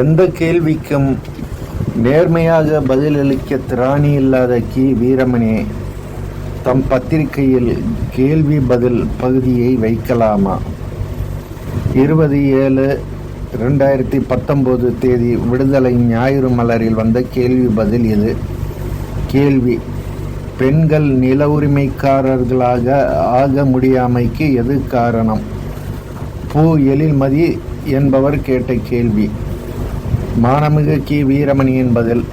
எந்த கேள்விக்கும் நேர்மையாக பதிலளிக்க திராணி இல்லாத வீரமணி தம் பத்திரிகையில் கேள்வி பதில் பகுதியை வைக்கலாமா? 20/7/2019 தேதி விடுதலை ஞாயிறு மலரில் வந்த கேள்வி பதில் இது. கேள்வி: பெண்கள் நில உரிமைக்காரர்களாக ஆக முடியாமைக்கு எது காரணம்? பூ எழில்மதி என்பவர் கேட்ட கேள்வி. மானமிகு வீரமணியின் பதில்: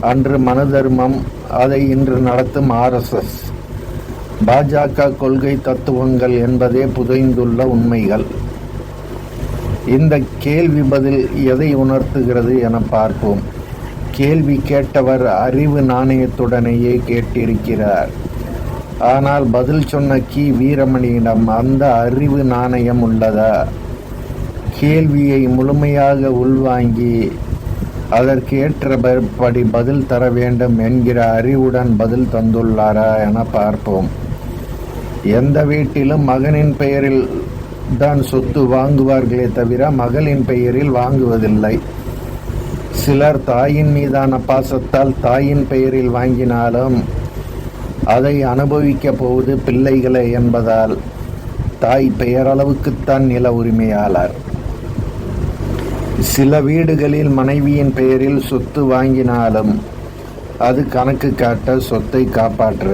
அன்று மனு தர்மம், அதை இன்று நடத்தும் RSS, பாஜக கொள்கை தத்துவங்கள் என்பதே புதைந்துள்ள உண்மைகள். இந்த கேள்வி பதில் எதை உணர்த்துகிறது என பார்ப்போம். கேள்வி கேட்டவர் அறிவு நாணயத்துடனேயே கேட்டிருக்கிறார். ஆனால் பதில் சொன்ன வீரமணியிடம் அந்த அறிவு நாணயம் உள்ளதா? கேள்வியை முழுமையாக உள்வாங்கி அதற்கேற்றபடி பதில் தர வேண்டும் என்கிற அறிவுடன் பதில் தந்துள்ளாரா என பார்ப்போம். எந்த வீட்டிலும் மகனின் பெயரில் தான் சொத்து வாங்குவார்களே தவிர மகளின் பெயரில் வாங்குவதில்லை. சிலர் தாயின் மீதான பாசத்தால் தாயின் பெயரில் வாங்கினாலும் அதை அனுபவிக்கப் போவது பிள்ளைகளே என்பதால் தாய் பெயரளவுக்குத்தான் நில உரிமையாளர். சில வீடுகளில் மனைவியின் பெயரில் சொத்து வாங்கினாலும் அது கணக்கு காட்ட, சொத்தை காப்பாற்ற.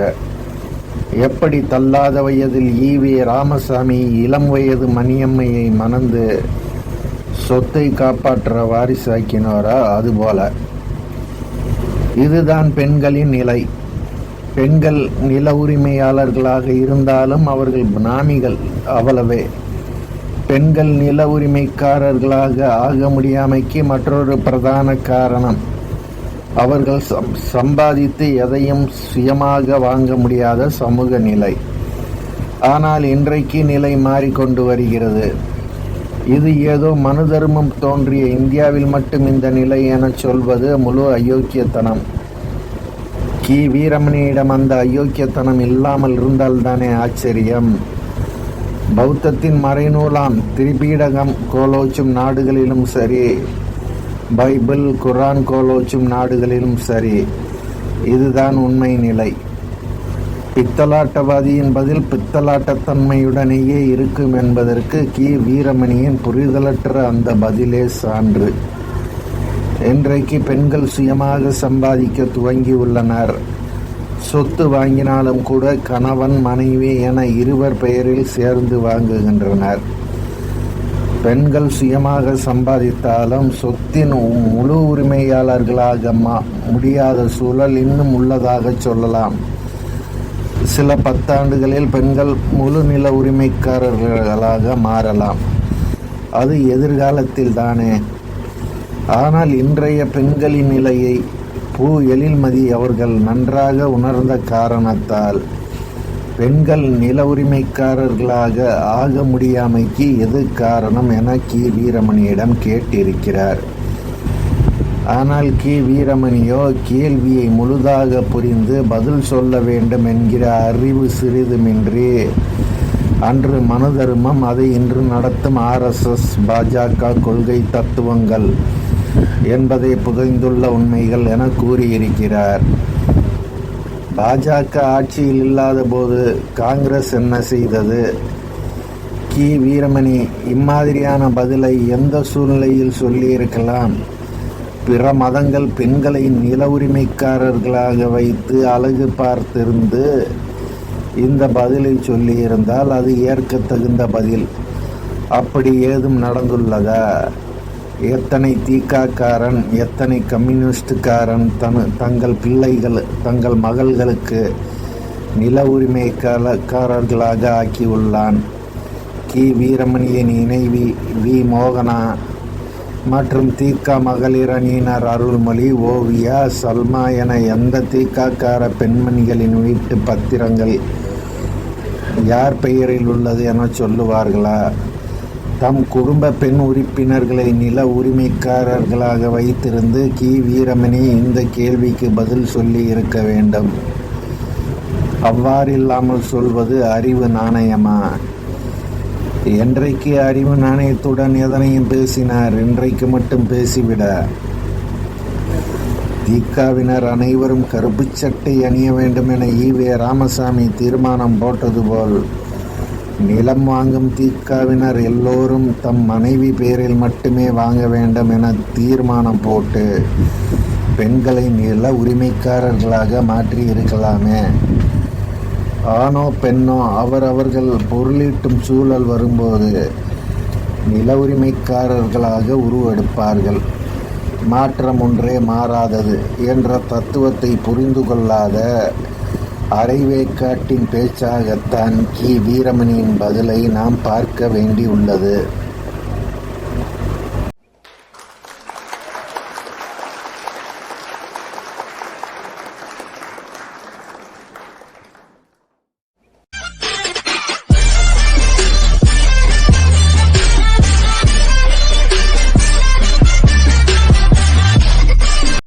எப்படி தள்ளாத வயதில் ஈவே ராமசாமி இளம் வயது மணியம்மையை மணந்து சொத்தை காப்பாற்ற வாரிசாக்கினாரோ அதுபோல. இதுதான் பெண்களின் நிலை. பெண்கள் நில உரிமையாளர்களாக இருந்தாலும் அவர்கள் பினாமிகள், அவ்வளவே. பெண்கள் நில உரிமைக்காரர்களாக ஆக முடியாமைக்கு மற்றொரு பிரதான காரணம், அவர்கள் சம்பாதித்து எதையும் சுயமாக வாங்க முடியாத சமூக நிலை. ஆனால் இன்றைக்கு நிலை மாறிக்கொண்டு வருகிறது. இது ஏதோ மனு தர்மம் தோன்றிய இந்தியாவில் மட்டும் இந்த நிலை என சொல்வது முழு அயோக்கியத்தனம். வீரமணியிடம் அந்த அயோக்கியத்தனம் இல்லாமல் இருந்தால்தானே ஆச்சரியம். பௌத்தத்தின் மறைநூலாம் திரிபீடகம் கோலோச்சும் நாடுகளிலும் சரி, பைபிள் குரான் கோலோச்சும் நாடுகளிலும் சரி, இதுதான் உண்மை நிலை. பித்தலாட்டவாதியின் பதில் பித்தலாட்டத்தன்மையுடனேயே இருக்கும் என்பதற்கு வீரமணியின் புரிதலற்ற அந்த பதிலே சான்று. இன்றைக்கு பெண்கள் சுயமாக சம்பாதிக்க துவங்கி உள்ளனர். சொத்து வாங்கினாலும் கூட கணவன் மனைவி என இருவர் பெயரில் சேர்ந்து வாங்குகின்றனர். பெண்கள் சுயமாக சம்பாதித்தாலும் சொத்தின் முழு உரிமையாளர்களாக முடியாத சூழல் இன்னும் உள்ளதாக சொல்லலாம். சில 10 ஆண்டுகளில் பெண்கள் முழு நில உரிமைக்காரர்களாக மாறலாம். அது எதிர்காலத்தில் தானே. ஆனால் இன்றைய பெண்களின் நிலையை பூ எழில்மதி அவர்கள் நன்றாக உணர்ந்த காரணத்தால் பெண்கள் நில உரிமைக்காரர்களாக ஆக முடியாமைக்கு எது காரணம் என வீரமணியிடம் கேட்டிருக்கிறார். ஆனால் வீரமணியோ கேள்வியை முழுதாக புரிந்து பதில் சொல்ல வேண்டும் என்கிற அறிவு சிறிதுமின்றி அன்று மனு தர்மம், அதை இன்று நடத்தும் RSS, பாஜக கொள்கை தத்துவங்கள் என்பதை புதைந்துள்ள உண்மைகள் என கூறியிருக்கிறார். பாஜக ஆட்சியில் இல்லாத போது காங்கிரஸ் என்ன செய்தது? வீரமணி இம்மாதிரியான பதிலை எந்த சூழ்நிலையில் சொல்லியிருக்கலாம்? பிற மதங்கள் பெண்களை நில உரிமைக்காரர்களாக வைத்து அழகு பார்த்திருந்து இந்த பதிலை சொல்லியிருந்தால் அது ஏற்க தகுந்த பதில். அப்படி ஏதும் நடந்துள்ளதா? எத்தனை திகாக்காரன், எத்தனை கம்யூனிஸ்டுக்காரன் தங்கள் பிள்ளைகள், தங்கள் மகள்களுக்கு நில உரிமைக்காரர்களாக ஆக்கியுள்ளான். வீரமணியின் இணைவி மோகனா மற்றும் மகளிர் அணியினர் அருள்மொழி, ஓவியா, சல்மா என எந்த திகாக்கார பெண்மணிகளின் வீட்டு பத்திரங்கள் யார் பெயரில் உள்ளது என சொல்லுவார்களா? தம் குடும்ப பெண் உறுப்பினர்களை நில உரிமைக்காரர்களாக வைத்திருந்து வீரமணி இந்த கேள்விக்கு பதில் சொல்லி இருக்க வேண்டும். அவ்வாறில்லாமல் சொல்வது அறிவு நாணயமா? என்றைக்கு அறிவு நாணயத்துடன் எதனையும் பேசினார், இன்றைக்கு மட்டும் பேசிவிட. திகாவினர் அனைவரும் கருப்பு சட்டை அணிய வேண்டும் என ஈவே ராமசாமி தீர்மானம் போட்டது போல், நிலம் வாங்கும் திகாவினர் எல்லோரும் தம் மனைவி பேரில் மட்டுமே வாங்க வேண்டும் என தீர்மானம் போட்டு பெண்களை நில உரிமைக்காரர்களாக மாற்றி இருக்கலாமே. ஆணோ பெண்ணோ அவர்கள் பொருளீட்டும் சூழல் வரும்போது நில உரிமைக்காரர்களாக உருவெடுப்பார்கள். மாற்றம் ஒன்றே மாறாதது என்ற தத்துவத்தை புரிந்து கொள்ளாத அரைவேக்காட்டின் பேச்சாகத்தான் கி. வீரமணியின் பதிலை நாம் பார்க்க வேண்டியுள்ளது.